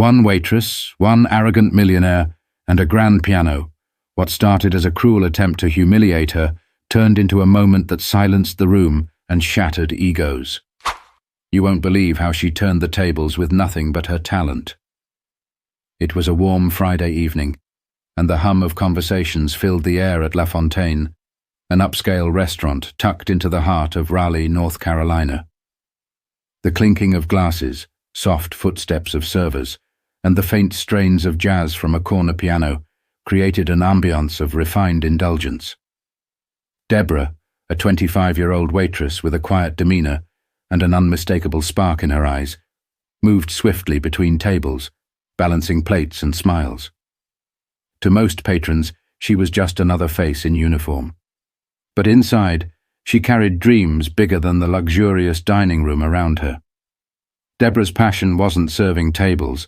One waitress, one arrogant millionaire, and a grand piano. What started as a cruel attempt to humiliate her turned into a moment that silenced the room and shattered egos. You won't believe how she turned the tables with nothing but her talent. It was a warm Friday evening, and the hum of conversations filled the air at La Fontaine, an upscale restaurant tucked into the heart of Raleigh, North Carolina. The clinking of glasses, soft footsteps of servers, and the faint strains of jazz from a corner piano created an ambiance of refined indulgence. Deborah, a 25-year-old waitress with a quiet demeanor and an unmistakable spark in her eyes, moved swiftly between tables, balancing plates and smiles. To most patrons, she was just another face in uniform. But inside, she carried dreams bigger than the luxurious dining room around her. Deborah's passion wasn't serving tables,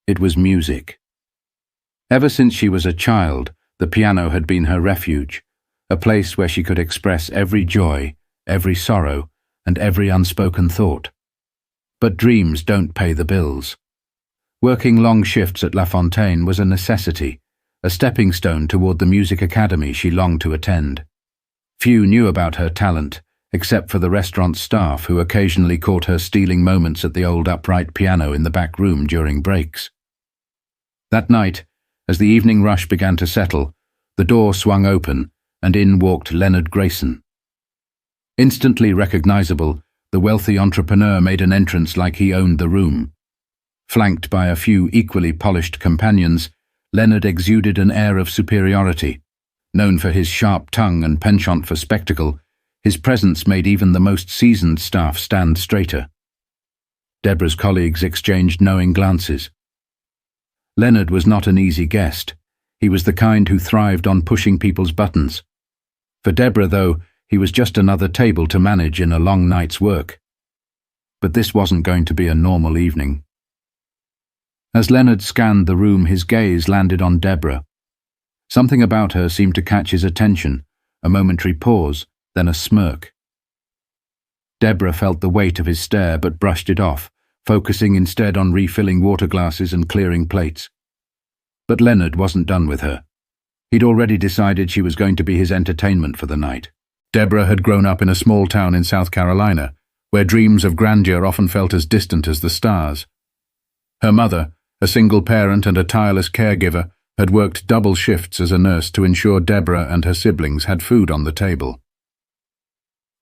it was music. Ever since she was a child, the piano had been her refuge, a place where she could express every joy, every sorrow, and every unspoken thought. But dreams don't pay the bills. Working long shifts at La Fontaine was a necessity, a stepping stone toward the music academy she longed to attend. Few knew about her talent, except for the restaurant staff who occasionally caught her stealing moments at the old upright piano in the back room during breaks. That night, as the evening rush began to settle, the door swung open, and in walked Leonard Grayson. Instantly recognizable, the wealthy entrepreneur made an entrance like he owned the room. Flanked by a few equally polished companions, Leonard exuded an air of superiority. Known for his sharp tongue and penchant for spectacle, his presence made even the most seasoned staff stand straighter. Deborah's colleagues exchanged knowing glances. Leonard was not an easy guest. He was the kind who thrived on pushing people's buttons. For Deborah, though, he was just another table to manage in a long night's work. But this wasn't going to be a normal evening. As Leonard scanned the room, his gaze landed on Deborah. Something about her seemed to catch his attention, a momentary pause, then a smirk. Deborah felt the weight of his stare but brushed it off, focusing instead on refilling water glasses and clearing plates. But Leonard wasn't done with her. He'd already decided she was going to be his entertainment for the night. Deborah had grown up in a small town in South Carolina, where dreams of grandeur often felt as distant as the stars. Her mother, a single parent and a tireless caregiver, had worked double shifts as a nurse to ensure Deborah and her siblings had food on the table.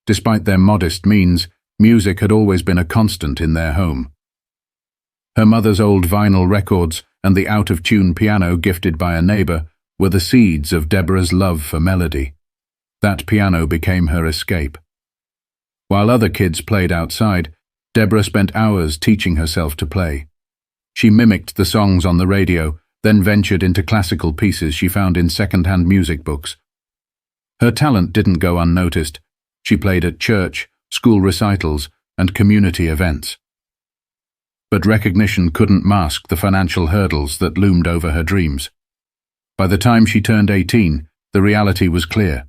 Despite their modest means, music had always been a constant in their home. Her mother's old vinyl records and the out-of-tune piano gifted by a neighbor were the seeds of Deborah's love for melody. That piano became her escape. While other kids played outside, Deborah spent hours teaching herself to play. She mimicked the songs on the radio, then ventured into classical pieces she found in second-hand music books. Her talent didn't go unnoticed. She played at church, school recitals, and community events. But recognition couldn't mask the financial hurdles that loomed over her dreams. By the time she turned 18, the reality was clear.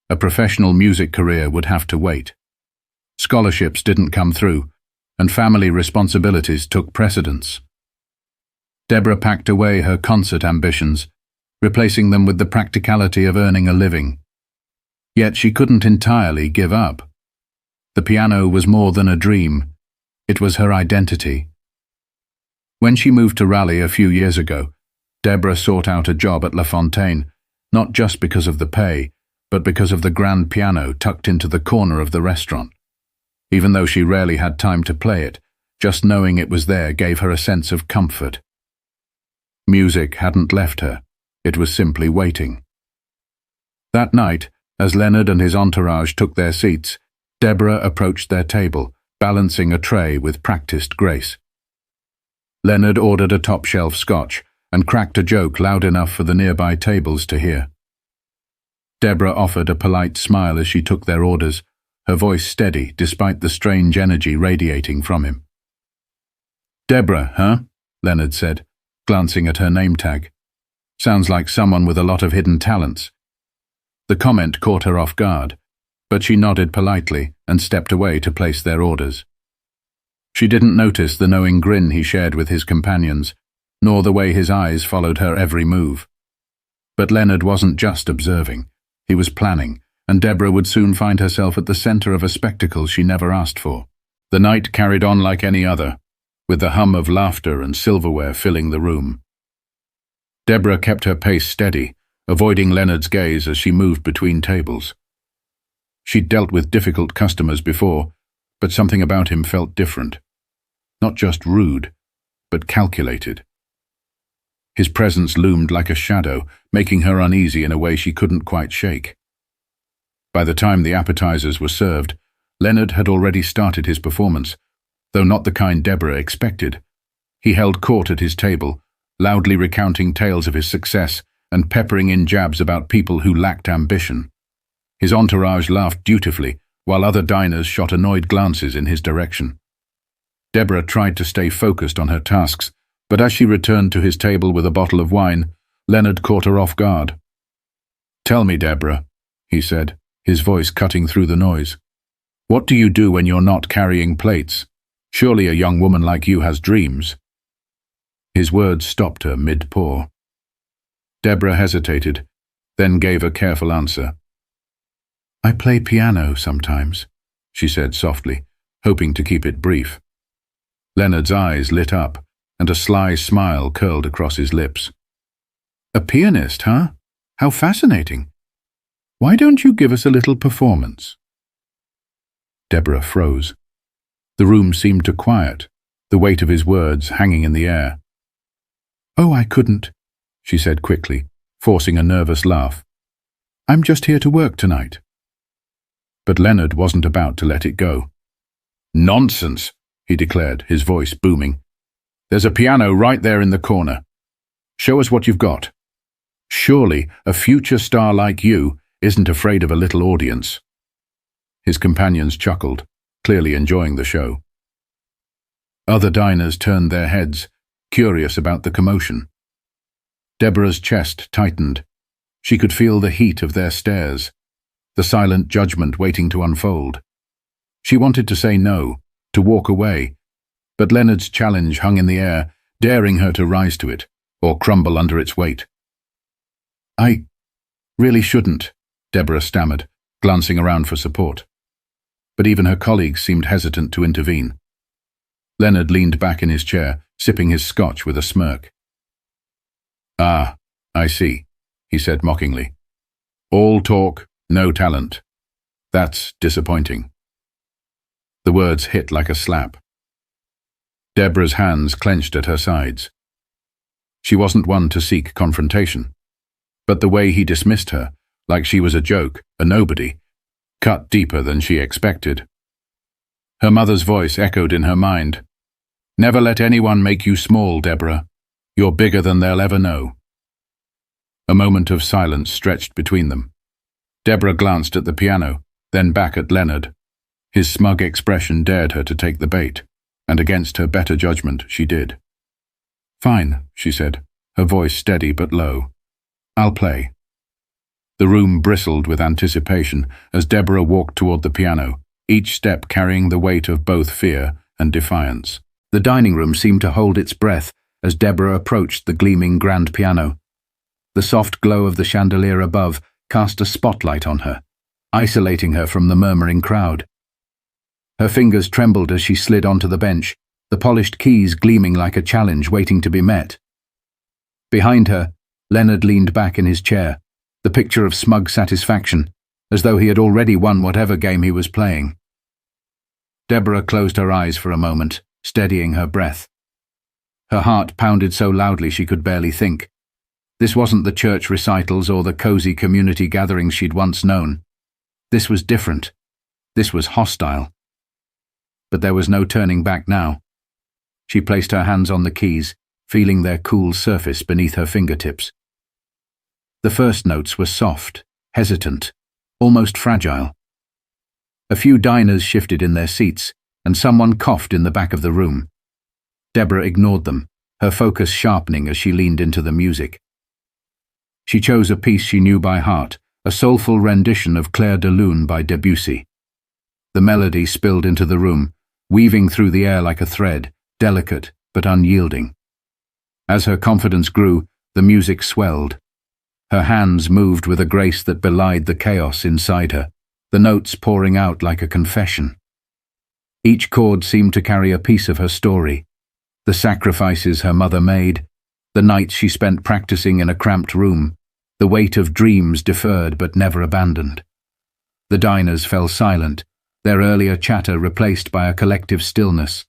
A professional music career would have to wait. Scholarships didn't come through, and family responsibilities took precedence. Deborah packed away her concert ambitions, replacing them with the practicality of earning a living. Yet she couldn't entirely give up. The piano was more than a dream. It was her identity. When she moved to Raleigh a few years ago, Deborah sought out a job at La Fontaine, not just because of the pay, but because of the grand piano tucked into the corner of the restaurant. Even though she rarely had time to play it, just knowing it was there gave her a sense of comfort. Music hadn't left her. It was simply waiting. That night, as Leonard and his entourage took their seats, Deborah approached their table, balancing a tray with practiced grace. Leonard ordered a top-shelf scotch and cracked a joke loud enough for the nearby tables to hear. Deborah offered a polite smile as she took their orders, her voice steady despite the strange energy radiating from him. "Deborah, huh?" Leonard said, glancing at her name tag. "Sounds like someone with a lot of hidden talents." The comment caught her off guard, but she nodded politely and stepped away to place their orders. She didn't notice the knowing grin he shared with his companions, nor the way his eyes followed her every move. But Leonard wasn't just observing. He was planning, and Deborah would soon find herself at the center of a spectacle she never asked for. The night carried on like any other, with the hum of laughter and silverware filling the room. Deborah kept her pace steady, avoiding Leonard's gaze as she moved between tables. She'd dealt with difficult customers before, but something about him felt different. Not just rude, but calculated. His presence loomed like a shadow, making her uneasy in a way she couldn't quite shake. By the time the appetizers were served, Leonard had already started his performance, though not the kind Deborah expected. He held court at his table, loudly recounting tales of his success and peppering in jabs about people who lacked ambition. His entourage laughed dutifully, while other diners shot annoyed glances in his direction. Deborah tried to stay focused on her tasks, but as she returned to his table with a bottle of wine, Leonard caught her off guard. "Tell me, Deborah," he said, his voice cutting through the noise. "What do you do when you're not carrying plates? Surely a young woman like you has dreams." His words stopped her mid-pour. Deborah hesitated, then gave a careful answer. "I play piano sometimes," she said softly, hoping to keep it brief. Leonard's eyes lit up, and a sly smile curled across his lips. "A pianist, huh? How fascinating. Why don't you give us a little performance?" Deborah froze. The room seemed to quiet, the weight of his words hanging in the air. "Oh, I couldn't," she said quickly, forcing a nervous laugh. "I'm just here to work tonight." But Leonard wasn't about to let it go. "Nonsense," he declared, his voice booming. "There's a piano right there in the corner. Show us what you've got. Surely a future star like you isn't afraid of a little audience." His companions chuckled, clearly enjoying the show. Other diners turned their heads, curious about the commotion. Deborah's chest tightened. She could feel the heat of their stares, the silent judgment waiting to unfold. She wanted to say no, to walk away, but Leonard's challenge hung in the air, daring her to rise to it, or crumble under its weight. "I really shouldn't," Deborah stammered, glancing around for support. But even her colleagues seemed hesitant to intervene. Leonard leaned back in his chair, sipping his scotch with a smirk. "Ah, I see," he said mockingly. "All talk, no talent. That's disappointing." The words hit like a slap. Deborah's hands clenched at her sides. She wasn't one to seek confrontation, but the way he dismissed her, like she was a joke, a nobody, cut deeper than she expected. Her mother's voice echoed in her mind. "Never let anyone make you small, Deborah. You're bigger than they'll ever know." A moment of silence stretched between them. Deborah glanced at the piano, then back at Leonard. His smug expression dared her to take the bait, and against her better judgment, she did. "Fine," she said, her voice steady but low. "I'll play." The room bristled with anticipation as Deborah walked toward the piano, each step carrying the weight of both fear and defiance. The dining room seemed to hold its breath as Deborah approached the gleaming grand piano. The soft glow of the chandelier above cast a spotlight on her, isolating her from the murmuring crowd. Her fingers trembled as she slid onto the bench, the polished keys gleaming like a challenge waiting to be met. Behind her, Leonard leaned back in his chair, the picture of smug satisfaction, as though he had already won whatever game he was playing. Deborah closed her eyes for a moment, steadying her breath. Her heart pounded so loudly she could barely think. This wasn't the church recitals or the cozy community gatherings she'd once known. This was different. This was hostile. But there was no turning back now. She placed her hands on the keys, feeling their cool surface beneath her fingertips. The first notes were soft, hesitant, almost fragile. A few diners shifted in their seats, and someone coughed in the back of the room. Deborah ignored them, her focus sharpening as she leaned into the music. She chose a piece she knew by heart, a soulful rendition of Clair de Lune by Debussy. The melody spilled into the room, weaving through the air like a thread, delicate but unyielding. As her confidence grew, the music swelled. Her hands moved with a grace that belied the chaos inside her, the notes pouring out like a confession. Each chord seemed to carry a piece of her story, the sacrifices her mother made, the nights she spent practicing in a cramped room, the weight of dreams deferred but never abandoned. The diners fell silent, their earlier chatter replaced by a collective stillness.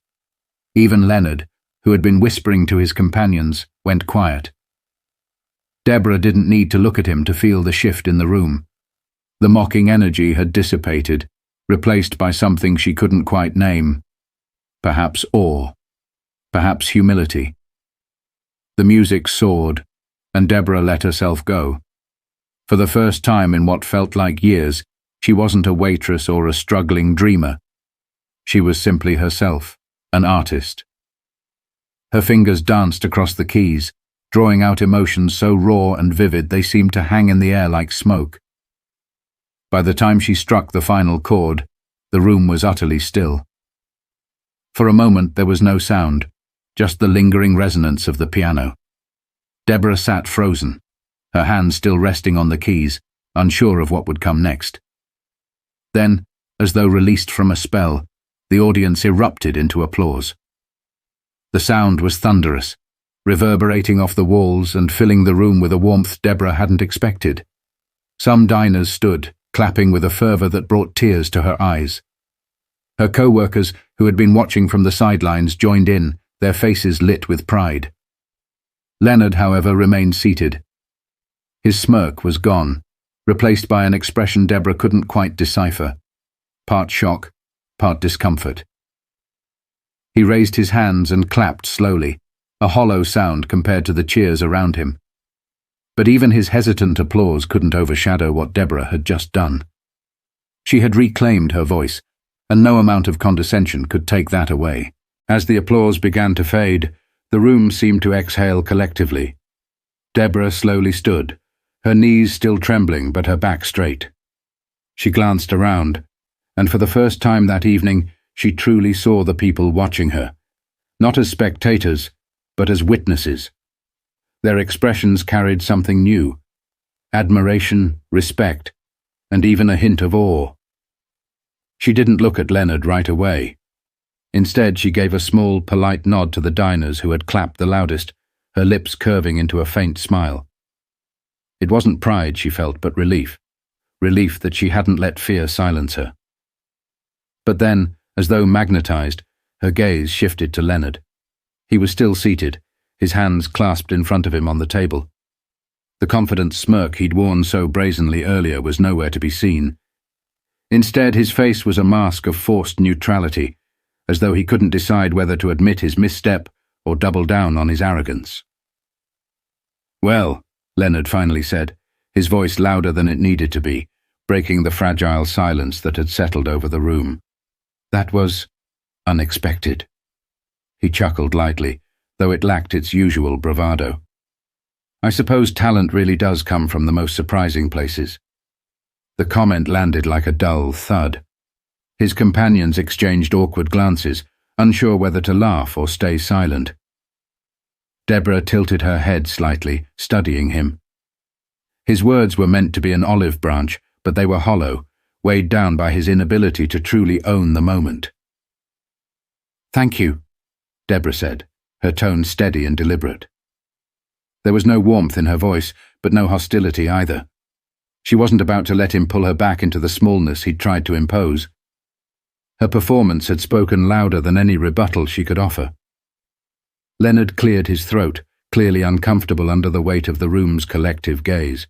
Even Leonard, who had been whispering to his companions, went quiet. Deborah didn't need to look at him to feel the shift in the room. The mocking energy had dissipated, replaced by something she couldn't quite name. Perhaps awe. Perhaps humility. The music soared, and Deborah let herself go. For the first time in what felt like years, she wasn't a waitress or a struggling dreamer. She was simply herself, an artist. Her fingers danced across the keys, drawing out emotions so raw and vivid they seemed to hang in the air like smoke. By the time she struck the final chord, the room was utterly still. For a moment there was no sound, just the lingering resonance of the piano. Deborah sat frozen, her hands still resting on the keys, unsure of what would come next. Then, as though released from a spell, the audience erupted into applause. The sound was thunderous, reverberating off the walls and filling the room with a warmth Deborah hadn't expected. Some diners stood, clapping with a fervour that brought tears to her eyes. Her co-workers, who had been watching from the sidelines, joined in, their faces lit with pride. Leonard, however, remained seated. His smirk was gone, replaced by an expression Deborah couldn't quite decipher, part shock, part discomfort. He raised his hands and clapped slowly, a hollow sound compared to the cheers around him. But even his hesitant applause couldn't overshadow what Deborah had just done. She had reclaimed her voice, and no amount of condescension could take that away. As the applause began to fade, the room seemed to exhale collectively. Deborah slowly stood, her knees still trembling but her back straight. She glanced around, and for the first time that evening, she truly saw the people watching her, not as spectators, but as witnesses. Their expressions carried something new: admiration, respect, and even a hint of awe. She didn't look at Leonard right away. Instead, she gave a small, polite nod to the diners who had clapped the loudest, her lips curving into a faint smile. It wasn't pride she felt, but relief. Relief that she hadn't let fear silence her. But then, as though magnetized, her gaze shifted to Leonard. He was still seated, his hands clasped in front of him on the table. The confident smirk he'd worn so brazenly earlier was nowhere to be seen. Instead, his face was a mask of forced neutrality, as though he couldn't decide whether to admit his misstep or double down on his arrogance. "Well," Leonard finally said, his voice louder than it needed to be, breaking the fragile silence that had settled over the room. "That was unexpected." He chuckled lightly, though it lacked its usual bravado. "I suppose talent really does come from the most surprising places." The comment landed like a dull thud. His companions exchanged awkward glances, unsure whether to laugh or stay silent. Deborah tilted her head slightly, studying him. His words were meant to be an olive branch, but they were hollow, weighed down by his inability to truly own the moment. "Thank you," Deborah said, her tone steady and deliberate. There was no warmth in her voice, but no hostility either. She wasn't about to let him pull her back into the smallness he'd tried to impose. Her performance had spoken louder than any rebuttal she could offer. Leonard cleared his throat, clearly uncomfortable under the weight of the room's collective gaze.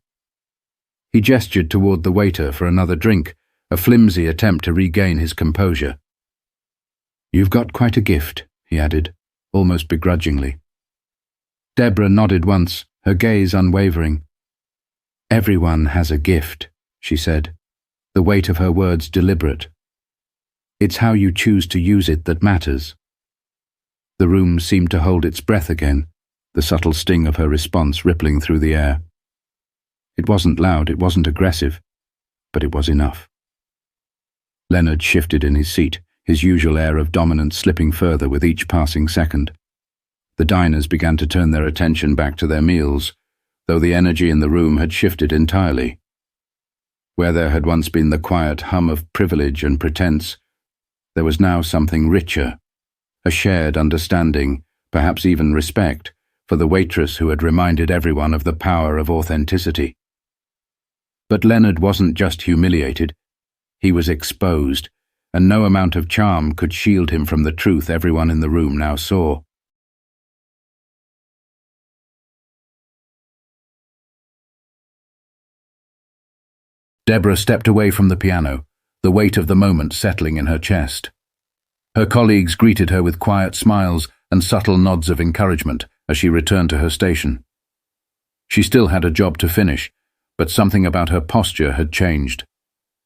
He gestured toward the waiter for another drink, a flimsy attempt to regain his composure. "You've got quite a gift," he added, almost begrudgingly. Deborah nodded once, her gaze unwavering. "Everyone has a gift," she said, the weight of her words deliberate. "It's how you choose to use it that matters." The room seemed to hold its breath again, the subtle sting of her response rippling through the air. It wasn't loud, it wasn't aggressive, but it was enough. Leonard shifted in his seat, his usual air of dominance slipping further with each passing second. The diners began to turn their attention back to their meals, though the energy in the room had shifted entirely. Where there had once been the quiet hum of privilege and pretense, there was now something richer, a shared understanding, perhaps even respect, for the waitress who had reminded everyone of the power of authenticity. But Leonard wasn't just humiliated, he was exposed, and no amount of charm could shield him from the truth everyone in the room now saw. Deborah stepped away from the piano, the weight of the moment settling in her chest. Her colleagues greeted her with quiet smiles and subtle nods of encouragement as she returned to her station. She still had a job to finish, but something about her posture had changed.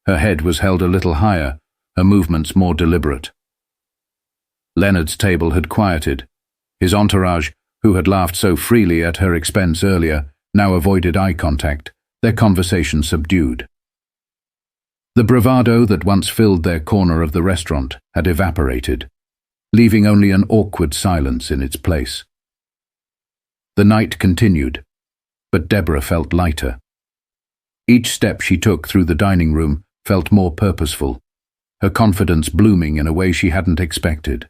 Her head was held a little higher, her movements more deliberate. Leonard's table had quieted. His entourage, who had laughed so freely at her expense earlier, now avoided eye contact, their conversation subdued. The bravado that once filled their corner of the restaurant had evaporated, leaving only an awkward silence in its place. The night continued, but Deborah felt lighter. Each step she took through the dining room felt more purposeful, her confidence blooming in a way she hadn't expected.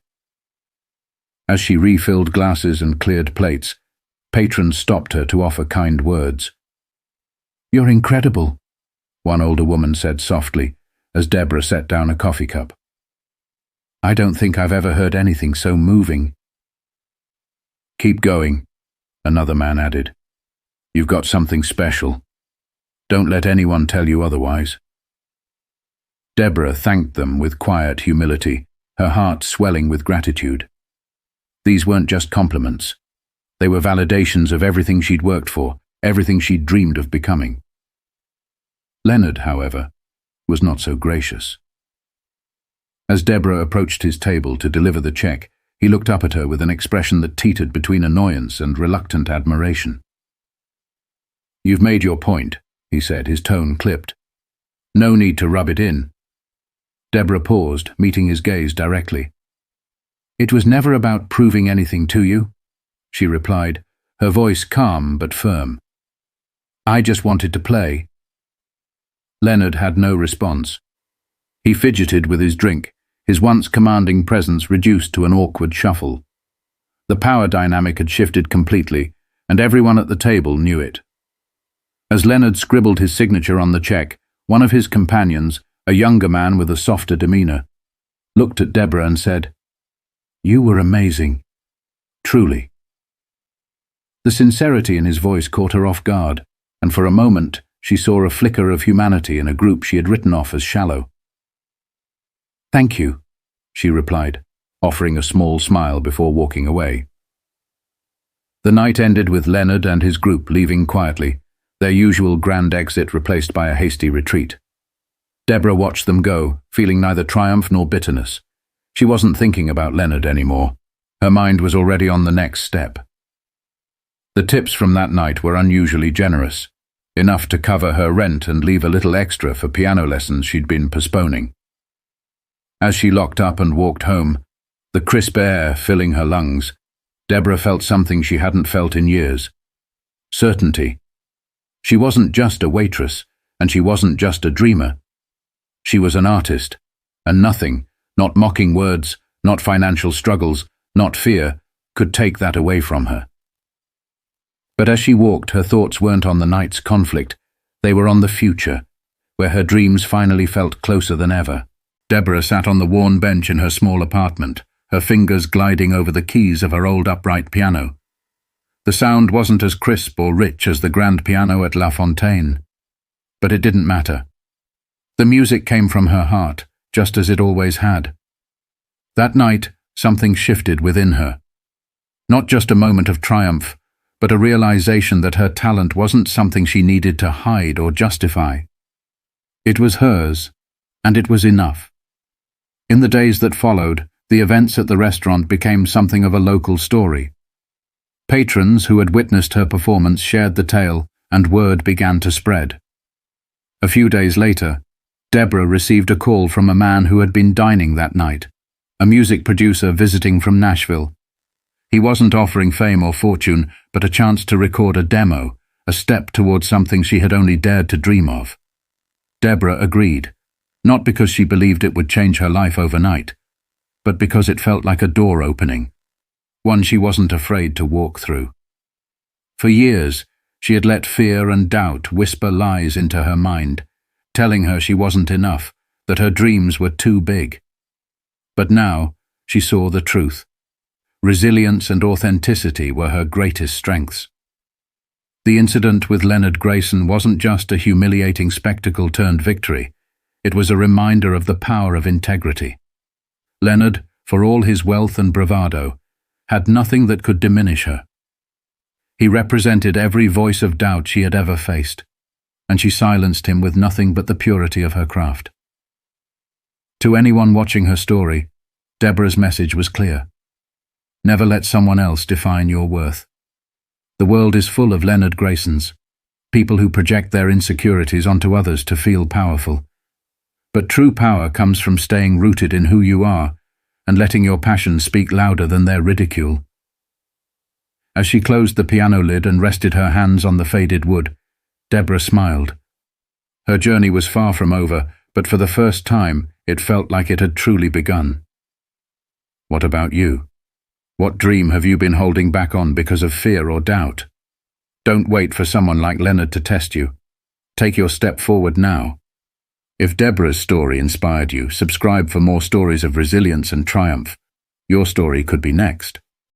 As she refilled glasses and cleared plates, patrons stopped her to offer kind words. "You're incredible," one older woman said softly, as Deborah set down a coffee cup. "I don't think I've ever heard anything so moving." "Keep going," another man added. "You've got something special. Don't let anyone tell you otherwise." Deborah thanked them with quiet humility, her heart swelling with gratitude. These weren't just compliments. They were validations of everything she'd worked for, everything she'd dreamed of becoming. Leonard, however, was not so gracious. As Deborah approached his table to deliver the check, he looked up at her with an expression that teetered between annoyance and reluctant admiration. "You've made your point," he said, his tone clipped. "No need to rub it in." Deborah paused, meeting his gaze directly. "It was never about proving anything to you," she replied, her voice calm but firm. "I just wanted to play." Leonard had no response. He fidgeted with his drink, his once commanding presence reduced to an awkward shuffle. The power dynamic had shifted completely, and everyone at the table knew it. As Leonard scribbled his signature on the check, one of his companions, a younger man with a softer demeanor, looked at Deborah and said, "You were amazing. Truly." The sincerity in his voice caught her off guard, and for a moment she saw a flicker of humanity in a group she had written off as shallow. "Thank you," she replied, offering a small smile before walking away. The night ended with Leonard and his group leaving quietly, their usual grand exit replaced by a hasty retreat. Deborah watched them go, feeling neither triumph nor bitterness. She wasn't thinking about Leonard anymore. Her mind was already on the next step. The tips from that night were unusually generous, enough to cover her rent and leave a little extra for piano lessons she'd been postponing. As she locked up and walked home, the crisp air filling her lungs, Deborah felt something she hadn't felt in years. Certainty. She wasn't just a waitress, and she wasn't just a dreamer. She was an artist, and nothing, not mocking words, not financial struggles, not fear, could take that away from her. But as she walked, her thoughts weren't on the night's conflict, they were on the future, where her dreams finally felt closer than ever. Deborah sat on the worn bench in her small apartment, her fingers gliding over the keys of her old upright piano. The sound wasn't as crisp or rich as the grand piano at La Fontaine, but it didn't matter. The music came from her heart, just as it always had. That night, something shifted within her. Not just a moment of triumph, but a realization that her talent wasn't something she needed to hide or justify. It was hers, and it was enough. In the days that followed, the events at the restaurant became something of a local story. Patrons who had witnessed her performance shared the tale, and word began to spread. A few days later, Deborah received a call from a man who had been dining that night, a music producer visiting from Nashville. He wasn't offering fame or fortune, but a chance to record a demo, a step towards something she had only dared to dream of. Deborah agreed, not because she believed it would change her life overnight, but because it felt like a door opening, one she wasn't afraid to walk through. For years, she had let fear and doubt whisper lies into her mind, telling her she wasn't enough, that her dreams were too big. But now, she saw the truth. Resilience and authenticity were her greatest strengths. The incident with Leonard Grayson wasn't just a humiliating spectacle turned victory. It was a reminder of the power of integrity. Leonard, for all his wealth and bravado, had nothing that could diminish her. He represented every voice of doubt she had ever faced, and she silenced him with nothing but the purity of her craft. To anyone watching her story, Deborah's message was clear. Never let someone else define your worth. The world is full of Leonard Graysons, people who project their insecurities onto others to feel powerful. But true power comes from staying rooted in who you are and letting your passion speak louder than their ridicule. As she closed the piano lid and rested her hands on the faded wood, Deborah smiled. Her journey was far from over, but for the first time, it felt like it had truly begun. What about you? What dream have you been holding back on because of fear or doubt? Don't wait for someone like Leonard to test you. Take your step forward now. If Deborah's story inspired you, subscribe for more stories of resilience and triumph. Your story could be next.